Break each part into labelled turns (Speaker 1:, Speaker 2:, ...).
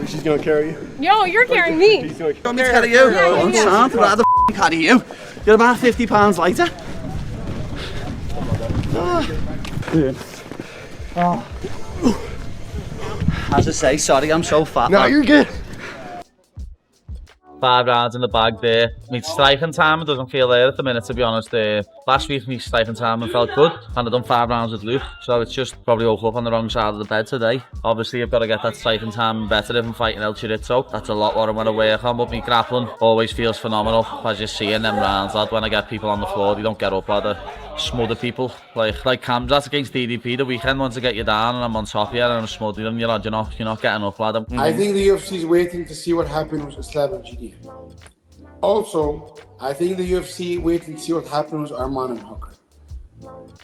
Speaker 1: She's gonna carry you.
Speaker 2: Yo, you're carrying me.
Speaker 3: Want me to carry you? I'd rather carry you. You're about 50 pounds lighter. As I say, sorry, I'm so fat.
Speaker 1: No, you're good.
Speaker 4: 5 rounds in the bag there. My striking time doesn't feel there at the minute, to be honest. Last week my striking time felt good, and I've done 5 rounds with Luke, so it's just probably woke up on the wrong side of the bed today. Obviously I've got to get that striking time better if I'm fighting El Chorizo. That's a lot what I'm going to work on, but my grappling always feels phenomenal. As you see in them rounds, lad, when I get people on the floor, they don't get up, lad. Smother people, like Cam's that's against DDP the weekend. Once I get you down and I'm on top of you and I'm smothering them, you're not getting up, lad.
Speaker 5: I think the UFC is waiting to see what happened with Islam and GD. Also, I think the UFC waiting to see what happens with Arman and Hooker.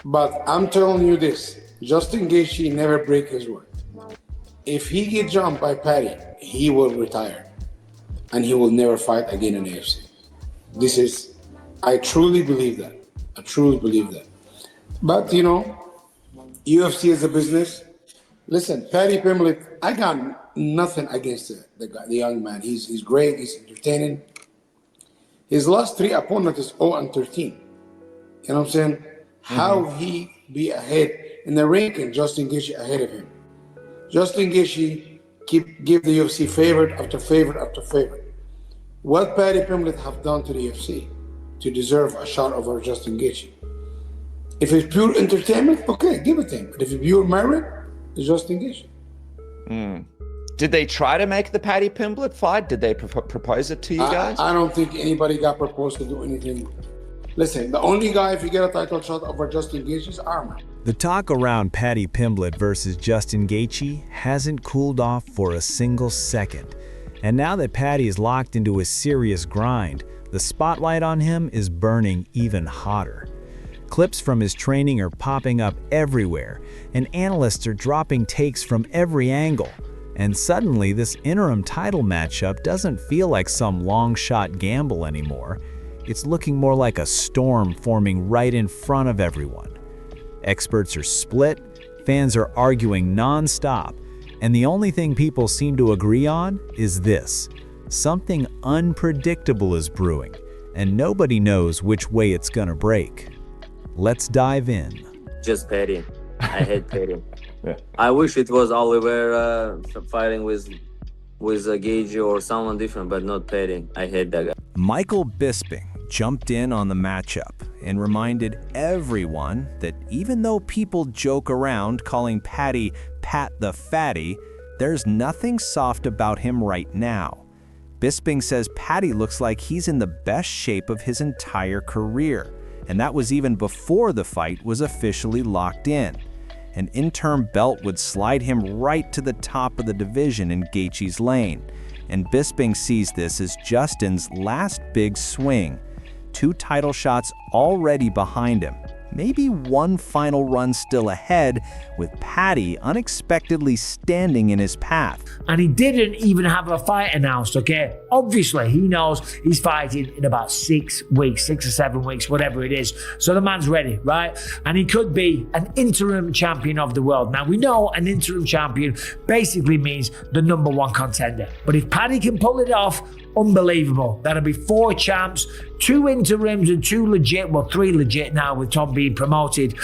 Speaker 5: But I'm telling you this, Justin Gaethje never break his word. If he get jumped by Paddy, he will retire. And he will never fight again in the UFC. I truly believe that. I truly believe that. But, you know, UFC is a business. Listen, Paddy Pimblett, I got nothing against the guy, the young man. He's great, he's entertaining. His last 3 opponents is 0-13. You know what I'm saying? How he be ahead in the ranking, Justin Gaethje ahead of him. Justin Gaethje give the UFC favorite after favorite after favorite. What Paddy Pimblett have done to the UFC to deserve a shot over Justin Gaethje? If it's pure entertainment, okay, give it to him. But if it's pure merit, it's Justin Gaethje.
Speaker 6: Did they try to make the Paddy Pimblett fight? Did they propose it to you guys?
Speaker 5: I don't think anybody got proposed to do anything. Listen, the only guy, if you get a title shot over Justin Gaethje, is Arman.
Speaker 7: The talk around Paddy Pimblett versus Justin Gaethje hasn't cooled off for a single second. And now that Paddy is locked into a serious grind, the spotlight on him is burning even hotter. Clips from his training are popping up everywhere, and analysts are dropping takes from every angle. And suddenly, this interim title matchup doesn't feel like some long-shot gamble anymore. It's looking more like a storm forming right in front of everyone. Experts are split, fans are arguing non-stop, and the only thing people seem to agree on is this: something unpredictable is brewing, and nobody knows which way it's gonna break. Let's dive in.
Speaker 8: Just Paddy. I hate Paddy.
Speaker 6: Yeah.
Speaker 8: I wish it was Oliver fighting with Gaethje or someone different, but not Paddy. I hate that guy.
Speaker 7: Michael Bisping jumped in on the matchup and reminded everyone that even though people joke around calling Paddy Pat the Fatty, there's nothing soft about him right now. Bisping says Paddy looks like he's in the best shape of his entire career, and that was even before the fight was officially locked in. An interim belt would slide him right to the top of the division in Gaethje's lane, and Bisping sees this as Justin's last big swing. 2 title shots already behind him, maybe one final run still ahead, with Paddy unexpectedly standing in his path.
Speaker 9: And he didn't even have a fight announced, okay? Obviously, he knows he's fighting in about 6 weeks, 6 or 7 weeks, whatever it is. So the man's ready, right? And he could be an interim champion of the world. Now, we know an interim champion basically means the #1 contender. But if Paddy can pull it off, unbelievable. That'll be 4 champs, 2 interims and 2 legit, well 3 legit now with Tom being promoted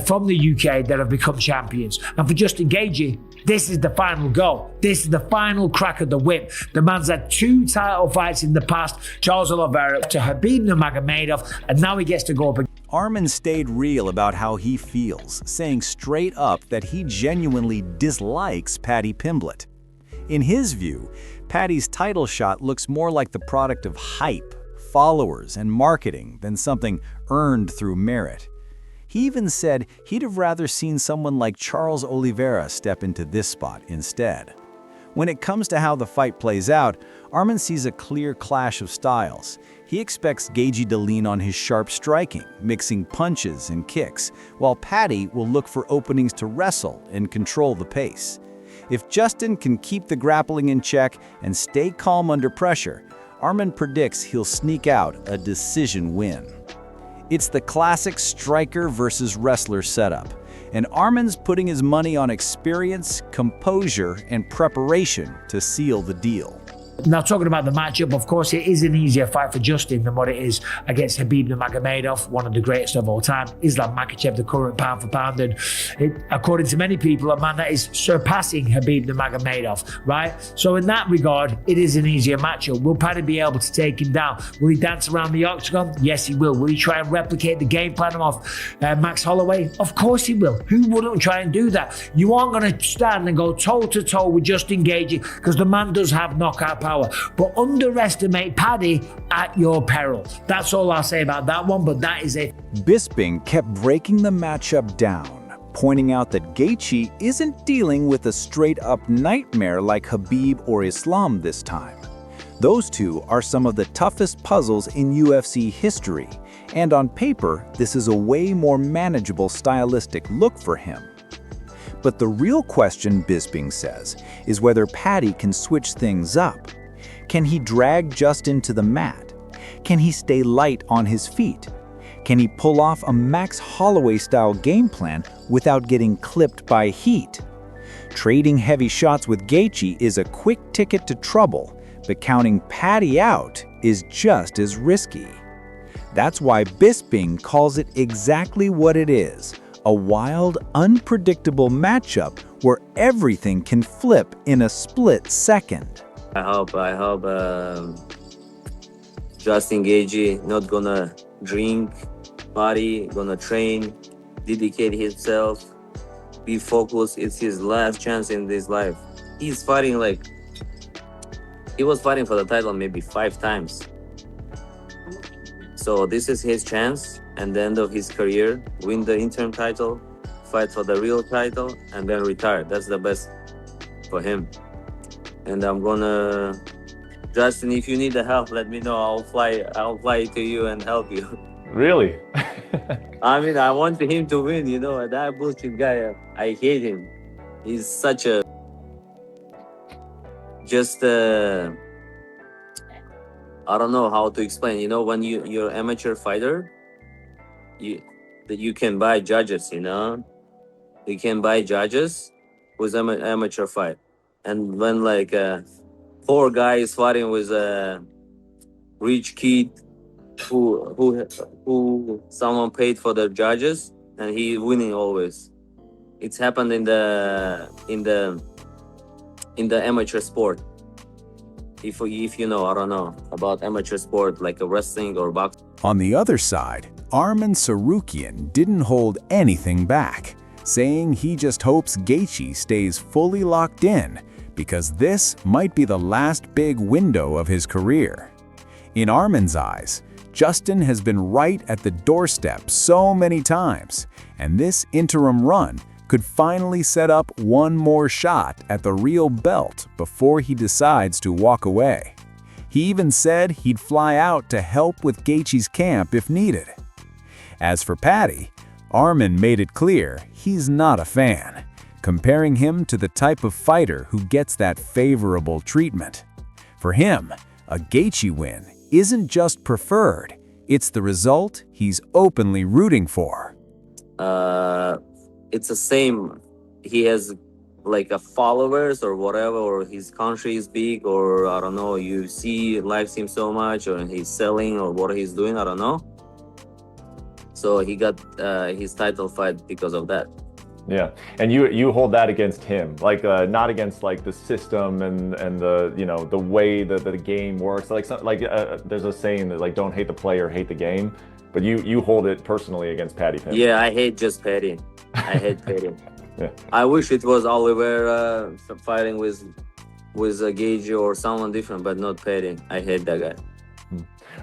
Speaker 9: from the UK that have become champions. And for Justin Gaethje, this is the final go. This is the final crack of the whip. The man's had 2 title fights in the past, Charles Oliveira to Khabib Nurmagomedov, and now he gets to go up again.
Speaker 7: Arman stayed real about how he feels, saying straight up that he genuinely dislikes Paddy Pimblett. In his view, Paddy's title shot looks more like the product of hype, followers, and marketing than something earned through merit. He even said he'd have rather seen someone like Charles Oliveira step into this spot instead. When it comes to how the fight plays out, Arman sees a clear clash of styles. He expects Gaethje to lean on his sharp striking, mixing punches and kicks, while Paddy will look for openings to wrestle and control the pace. If Justin can keep the grappling in check and stay calm under pressure, Arman predicts he'll sneak out a decision win. It's the classic striker versus wrestler setup, and Arman's putting his money on experience, composure, and preparation to seal the deal.
Speaker 9: Now, talking about the matchup, of course, it is an easier fight for Justin than what it is against Khabib Nurmagomedov, one of the greatest of all time. Islam Makhachev, the current pound for pound, and according to many people, a man that is surpassing Khabib Nurmagomedov, right? So in that regard, it is an easier matchup. Will Paddy be able to take him down? Will he dance around the octagon? Yes, he will. Will he try and replicate the game plan of Max Holloway? Of course he will. Who wouldn't try and do that? You aren't going to stand and go toe-to-toe with Justin Gaethje because the man does have knockout power. But underestimate Paddy at your peril. That's all I'll say about that one, but that is it.
Speaker 7: Bisping kept breaking the matchup down, pointing out that Gaethje isn't dealing with a straight-up nightmare like Khabib or Islam this time. Those two are some of the toughest puzzles in UFC history, and on paper, this is a way more manageable stylistic look for him. But the real question, Bisping says, is whether Paddy can switch things up. Can he drag Justin to the mat? Can he stay light on his feet? Can he pull off a Max Holloway-style game plan without getting clipped by heat? Trading heavy shots with Gaethje is a quick ticket to trouble, but counting Paddy out is just as risky. That's why Bisping calls it exactly what it is, a wild, unpredictable matchup where everything can flip in a split second.
Speaker 8: I hope Justin Gaethje not gonna drink, party, gonna train, dedicate himself, be focused. It's his last chance in this life. He's fighting he was fighting for the title maybe 5 times. So this is his chance, and the end of his career, win the interim title, fight for the real title, and then retire. That's the best for him. And I'm gonna, Justin, if you need the help, let me know. I'll fly to you and help you.
Speaker 1: Really?
Speaker 8: I mean, I want him to win, you know. That bullshit guy, I hate him. He's such a, I don't know how to explain. You know, when you're amateur fighter, you can buy judges, you know. You can buy judges with amateur fight. And when 4 guys fighting with a rich kid who someone paid for the judges, and he winning always. It's happened in the amateur sport. If you know, I don't know about amateur sport like a wrestling or boxing.
Speaker 7: On the other side, Arman Sarukian didn't hold anything back, saying he just hopes Gaethje stays fully locked in because this might be the last big window of his career. In Arman's eyes, Justin has been right at the doorstep so many times, and this interim run could finally set up one more shot at the real belt before he decides to walk away. He even said he'd fly out to help with Gaethje's camp if needed. As for Paddy, Arman made it clear he's not a fan, comparing him to the type of fighter who gets that favorable treatment. For him, a Gaethje win isn't just preferred, it's the result he's openly rooting for.
Speaker 8: It's the same. He has a followers or whatever, or his country is big, or I don't know, UFC likes him so much, or he's selling, or what he's doing, I don't know. So he got his title fight because of that.
Speaker 1: Yeah, and you hold that against him, not against the system and the the way that the game works. There's a saying that don't hate the player, hate the game, but you hold it personally against Paddy Pimblett.
Speaker 8: Yeah, I hate just Paddy. I hate Paddy.
Speaker 1: Yeah.
Speaker 8: I wish it was Oliveira fighting with Gaethje or someone different, but not Paddy. I hate that guy.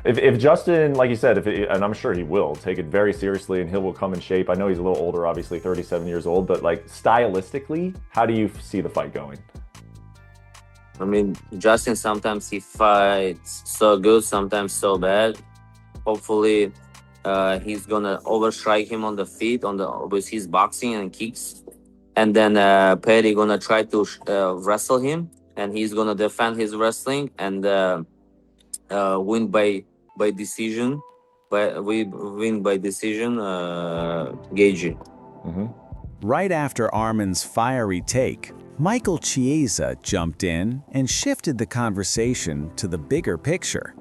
Speaker 1: If Justin, like you said, and I'm sure he will, take it very seriously and he will come in shape. I know he's a little older, obviously 37 years old, but stylistically, how do you see the fight going?
Speaker 8: I mean, Justin, sometimes he fights so good, sometimes so bad. Hopefully, he's gonna overstrike him on the feet with his boxing and kicks, and then Paddy gonna try to wrestle him, and he's gonna defend his wrestling and win by decision. But we win by decision, Gaethje.
Speaker 7: Right after Arman's fiery take, Michael Chiesa jumped in and shifted the conversation to the bigger picture.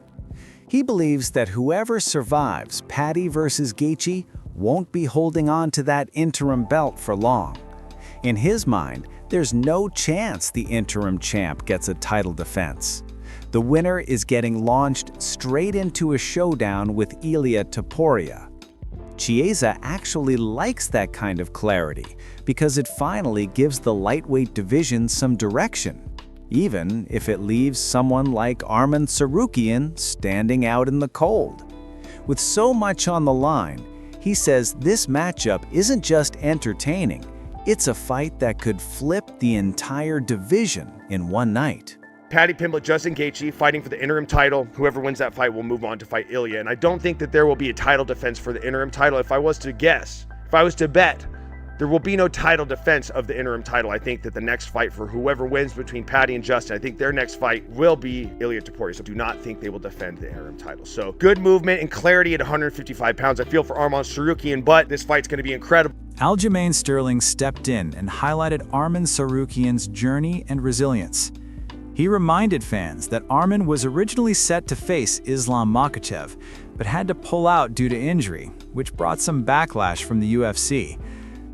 Speaker 7: He believes that whoever survives Paddy versus Gaethje won't be holding on to that interim belt for long. In his mind, there's no chance the interim champ gets a title defense. The winner is getting launched straight into a showdown with Ilia Topuria. Chiesa actually likes that kind of clarity because it finally gives the lightweight division some direction, even if it leaves someone like Arman Sarukian standing out in the cold. With so much on the line, he says this matchup isn't just entertaining, it's a fight that could flip the entire division in one night.
Speaker 2: Paddy Pimblett, Justin Gaethje fighting for the interim title. Whoever wins that fight will move on to fight Ilia. And I don't think that there will be a title defense for the interim title. If I was to guess, if I was to bet, there will be no title defense of the interim title. I think that the next fight for whoever wins between Paddy and Justin, I think their next fight will be Ilia Topuria. So do not think they will defend the interim title. So good movement and clarity at 155 pounds. I feel for Arman Sarukian, but this fight's going to be incredible.
Speaker 7: Aljamain Sterling stepped in and highlighted Arman Sarukian's journey and resilience. He reminded fans that Arman was originally set to face Islam Makhachev, but had to pull out due to injury, which brought some backlash from the UFC.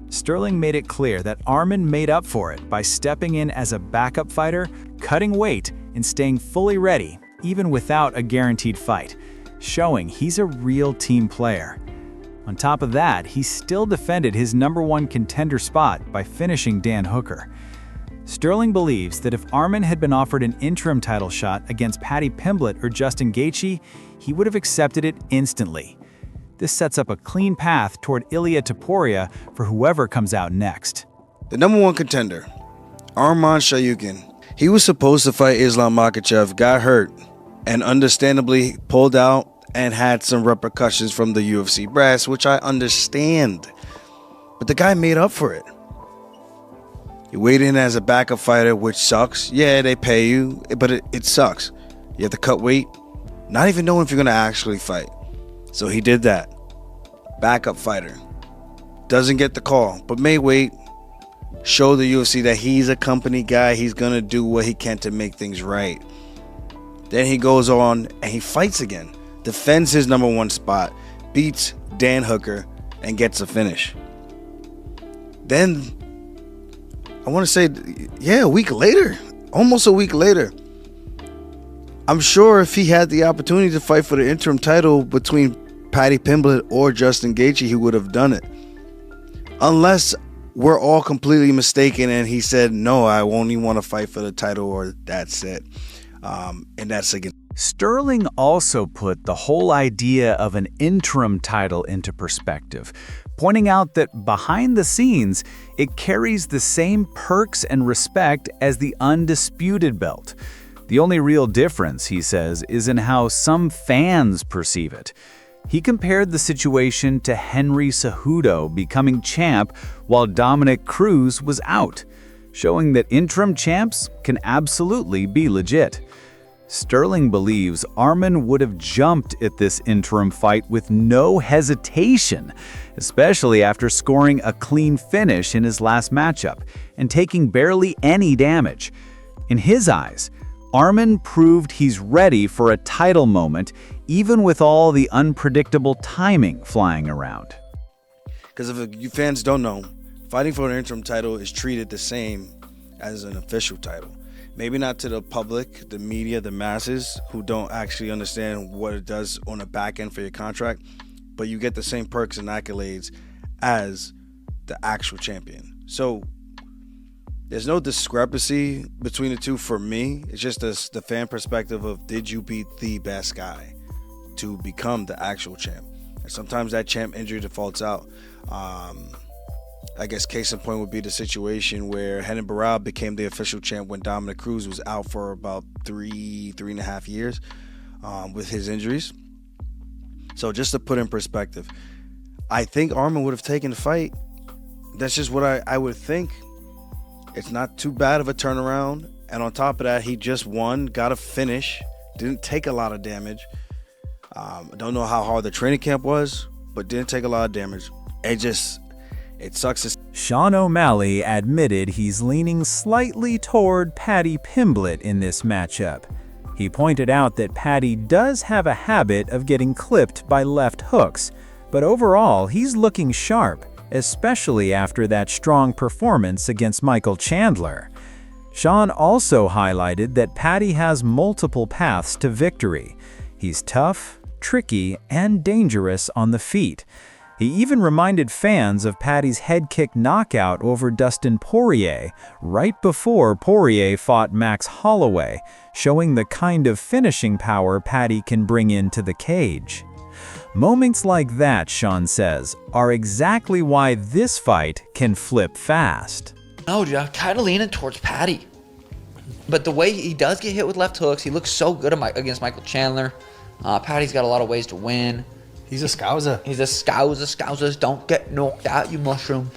Speaker 7: Sterling made it clear that Arman made up for it by stepping in as a backup fighter, cutting weight, and staying fully ready, even without a guaranteed fight, showing he's a real team player. On top of that, he still defended his #1 contender spot by finishing Dan Hooker. Sterling believes that if Arman had been offered an interim title shot against Paddy Pimblett or Justin Gaethje, he would have accepted it instantly. This sets up a clean path toward Ilia Topuria for whoever comes out next.
Speaker 10: The #1 contender, Arman Sarukian. He was supposed to fight Islam Makhachev, got hurt, and understandably pulled out and had some repercussions from the UFC brass, which I understand. But the guy made up for it. You wait in as a backup fighter, which sucks. Yeah, they pay you, but it sucks. You have to cut weight, not even knowing if you're going to actually fight. So he did that. Backup fighter. Doesn't get the call, but may wait. Show the UFC that he's a company guy. He's going to do what he can to make things right. Then he goes on and he fights again. Defends his #1 spot. Beats Dan Hooker and gets a finish. Then I want to say, a week later, almost a week later, I'm sure if he had the opportunity to fight for the interim title between Paddy Pimblett or Justin Gaethje, he would have done it. Unless we're all completely mistaken and he said, no, I only want to fight for the title or that's it. And that's again.
Speaker 7: Sterling also put the whole idea of an interim title into perspective, pointing out that behind the scenes, it carries the same perks and respect as the undisputed belt. The only real difference, he says, is in how some fans perceive it. He compared the situation to Henry Cejudo becoming champ while Dominic Cruz was out, showing that interim champs can absolutely be legit. Sterling believes Arman would have jumped at this interim fight with no hesitation, especially after scoring a clean finish in his last matchup and taking barely any damage. In his eyes, Arman proved he's ready for a title moment, even with all the unpredictable timing flying around.
Speaker 10: Because if you fans don't know, fighting for an interim title is treated the same as an official title. Maybe not to the public, the media, the masses who don't actually understand what it does on the back end for your contract, but you get the same perks and accolades as the actual champion. So there's no discrepancy between the two for me. It's just the fan perspective of, did you beat the best guy to become the actual champ? And sometimes that champ injury defaults out. I guess case in point would be the situation where Renan Barão became the official champ when Dominic Cruz was out for about three and a half years with his injuries. So just to put in perspective, I think Arman would have taken the fight. That's just what I would think. It's not too bad of a turnaround. And on top of that, he just won, got a finish, didn't take a lot of damage. I don't know how hard the training camp was, but didn't take a lot of damage. It sucks.
Speaker 7: Sean O'Malley admitted he's leaning slightly toward Paddy Pimblett in this matchup. He pointed out that Paddy does have a habit of getting clipped by left hooks, but overall he's looking sharp, especially after that strong performance against Michael Chandler. Sean also highlighted that Paddy has multiple paths to victory. He's tough, tricky, and dangerous on the feet. He even reminded fans of Paddy's head kick knockout over Dustin Poirier right before Poirier fought Max Holloway, showing the kind of finishing power Paddy can bring into the cage. Moments like that, Sean says, are exactly why this fight can flip fast.
Speaker 11: No, dude, I'm kind of leaning towards Paddy. But the way he does get hit with left hooks, he looks so good against Michael Chandler. Paddy's got a lot of ways to win.
Speaker 12: He's a scouser.
Speaker 11: He's a scouser. Scousers don't get knocked out, you mushroom.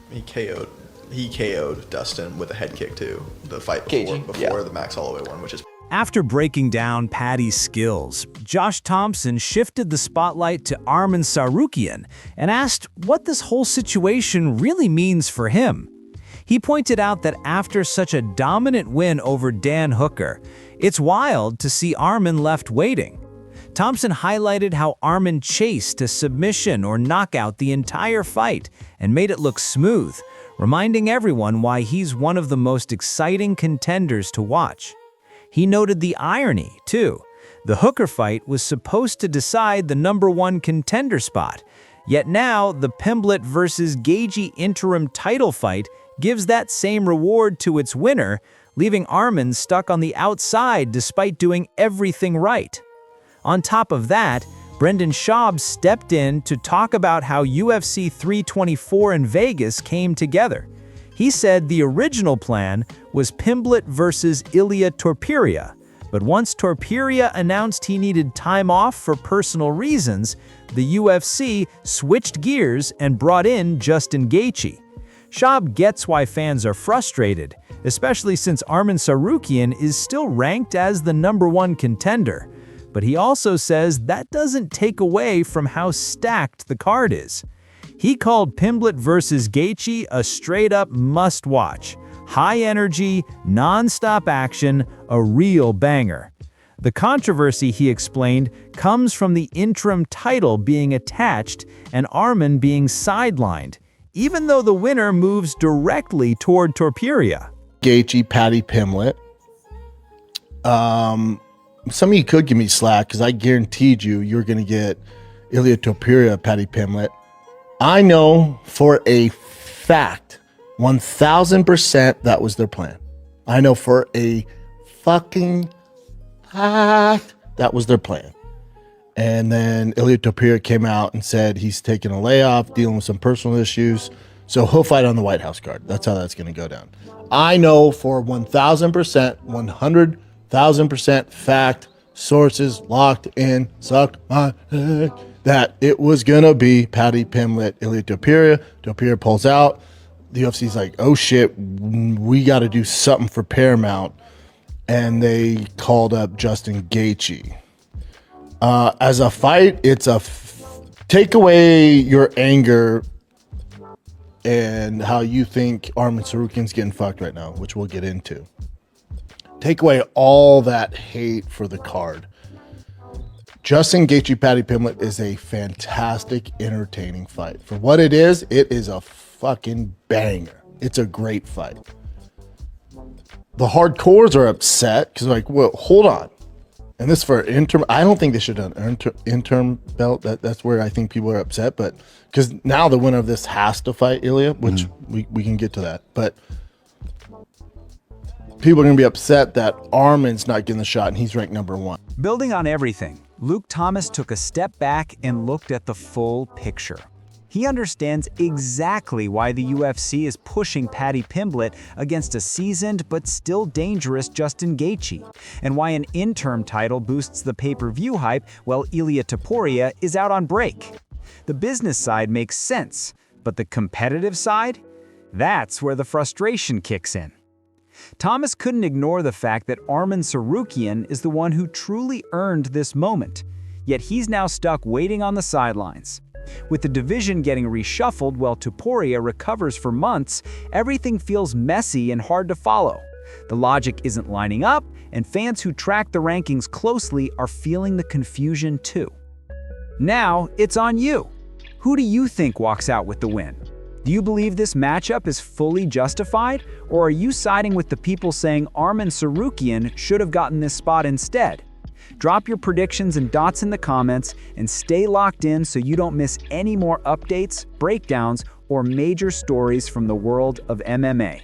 Speaker 12: He KO'd Dustin with a head kick too. The fight
Speaker 11: Gaethje,
Speaker 12: before the Max Holloway one, which is...
Speaker 7: After breaking down Paddy's skills, Josh Thomson shifted the spotlight to Arman Sarukian and asked what this whole situation really means for him. He pointed out that after such a dominant win over Dan Hooker, it's wild to see Arman left waiting. Thomson highlighted how Arman chased a submission or knockout the entire fight and made it look smooth, reminding everyone why he's one of the most exciting contenders to watch. He noted the irony, too. The Hooker fight was supposed to decide the #1 contender spot, yet now the Pimblett versus Gaethje interim title fight gives that same reward to its winner, leaving Arman stuck on the outside despite doing everything right. On top of that, Brendan Schaub stepped in to talk about how UFC 324 in Vegas came together. He said the original plan was Pimblett versus Ilia Topuria, but once Topuria announced he needed time off for personal reasons, the UFC switched gears and brought in Justin Gaethje. Schaub gets why fans are frustrated, especially since Arman Sarukian is still ranked as the #1 contender. But he also says that doesn't take away from how stacked the card is. He called Pimblett versus Gaethje a straight-up must-watch. High energy, non-stop action, a real banger. The controversy, he explained, comes from the interim title being attached and Arman being sidelined, even though the winner moves directly toward Topuria.
Speaker 13: Gaethje, Paddy Pimblett. Some of you could give me slack because I guaranteed you're going to get Ilia Topuria, Paddy Pimblett. I know for a fact, 1,000% that was their plan. I know for a fucking fact that was their plan. And then Ilia Topuria came out and said he's taking a layoff, dealing with some personal issues. So he'll fight on the White House card. That's how that's going to go down. I know for 1,000%, 100,000% fact, sources locked in, suck my dick, that it was going to be Paddy Pimblett, Ilia Topuria. Topuria pulls out. The UFC's like, oh shit, we got to do something for Paramount. And they called up Justin Gaethje. As a fight, it's take away your anger and how you think Arman Sarukian's getting fucked right now, which we'll get into. Take away all that hate for the card. Justin Gaethje, Paddy Pimblett is a fantastic, entertaining fight. For what it is a fucking banger. It's a great fight. The hardcores are upset because like, well, hold on. And this for interim, I don't think they should have done interim belt. That's where I think people are upset. But because now the winner of this has to fight Ilia, which we can get to that. But people are going to be upset that Arman's not getting the shot and he's ranked #1.
Speaker 7: Building on everything, Luke Thomas took a step back and looked at the full picture. He understands exactly why the UFC is pushing Paddy Pimblett against a seasoned but still dangerous Justin Gaethje, and why an interim title boosts the pay-per-view hype while Ilia Topuria is out on break. The business side makes sense, but the competitive side? That's where the frustration kicks in. Thomas couldn't ignore the fact that Arman Sarukian is the one who truly earned this moment, yet he's now stuck waiting on the sidelines. With the division getting reshuffled while Topuria recovers for months, everything feels messy and hard to follow. The logic isn't lining up, and fans who track the rankings closely are feeling the confusion too. Now, it's on you. Who do you think walks out with the win? Do you believe this matchup is fully justified, or are you siding with the people saying Arman Sarukian should have gotten this spot instead? Drop your predictions and dots in the comments and stay locked in so you don't miss any more updates, breakdowns, or major stories from the world of MMA.